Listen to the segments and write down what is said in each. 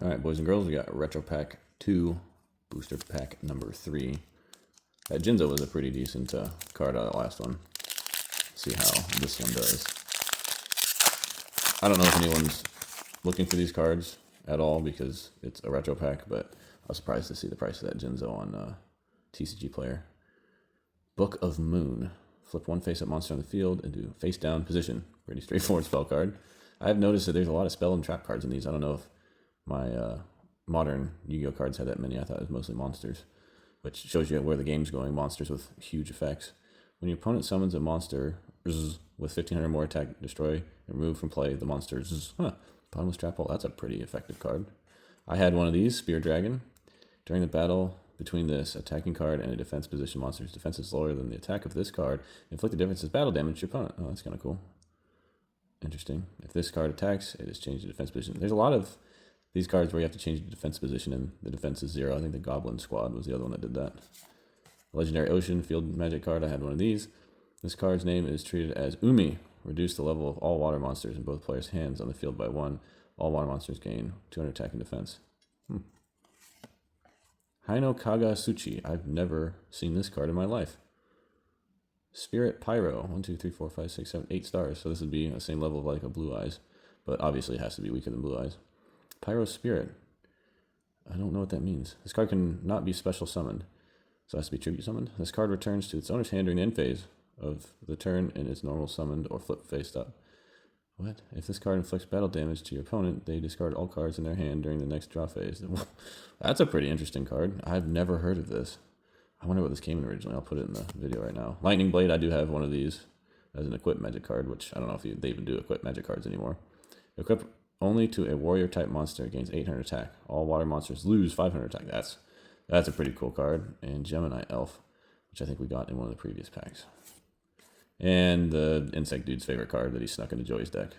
All right, boys and girls, we got Retro Pack 2, Booster Pack number 3. That Jinzo was a pretty decent card out of the last one. See how this one does. I don't know if anyone's looking for these cards at all because it's a Retro Pack, but I was surprised to see the price of that Jinzo on TCG Player. Book of Moon. Flip one face-up monster on the field into face-down position. Pretty straightforward spell card. I've noticed that there's a lot of spell and trap cards in these. I don't know if my modern Yu-Gi-Oh cards had that many. I thought it was mostly monsters, which shows you where the game's going. Monsters with huge effects. When your opponent summons a monster with 1500 more attack, destroy, and remove from play the monsters. Bottomless Trap Hole. That's a pretty effective card. I had one of these, Spear Dragon. During the battle between this attacking card and a defense position monster's defense is lower than the attack of this card, inflict the difference as battle damage to your opponent. Oh, that's kind of cool. Interesting. If this card attacks, it is changed the defense position. There's a lot of these cards where you have to change the defense position and the defense is 0. I think the Goblin Squad was the other one that did that. Legendary Ocean Field Magic card. I had one of these. This card's name is treated as Umi. Reduce the level of all water monsters in both players' hands on the field by 1. All water monsters gain 200 attack and defense. Hino-Kaga-Tsuchi. I've never seen this card in my life. Spirit Pyro. 1, 2, 3, 4, 5, 6, 7, 8 stars. So this would be the same level of like a Blue Eyes, but obviously it has to be weaker than Blue Eyes. Pyro Spirit. I don't know what that means. This card can not be special summoned, so it has to be tribute summoned. This card returns to its owner's hand during the end phase of the turn in its normal summoned or flip faced up. What? If this card inflicts battle damage to your opponent, they discard all cards in their hand during the next draw phase. That's a pretty interesting card. I've never heard of this. I wonder what this came in originally. I'll put it in the video right now. Lightning Blade, I do have one of these as an equip magic card, which I don't know if they even do equip magic cards anymore. Equip only to a warrior type monster, gains 800 attack. All water monsters lose 500 attack. That's a pretty cool card. And Gemini Elf, which I think we got in one of the previous packs. And the Insect Dude's favorite card that he snuck into Joey's deck.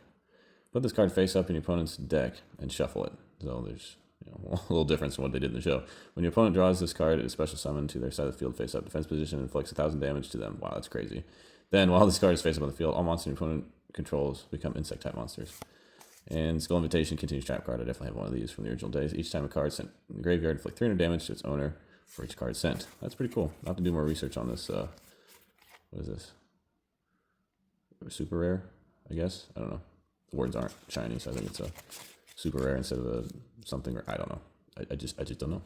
Put this card face up in your opponent's deck and shuffle it. So there's a little difference from what they did in the show. When your opponent draws this card, it is special summoned to their side of the field face up defense position and inflicts 1,000 damage to them. Wow, that's crazy. Then while this card is face up on the field, all monsters your opponent controls become insect type monsters. And Skull Invitation continues trap card. I definitely have one of these from the original days. Each time a card sent in the graveyard, inflict 300 damage to its owner for each card sent. That's pretty cool. I'll have to do more research on this. What is this? Super rare, I guess. I don't know. The words aren't shiny, so I think it's a super rare instead of a something. I don't know. I just don't know.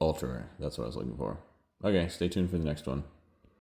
Ultra rare. That's what I was looking for. Okay, stay tuned for the next one.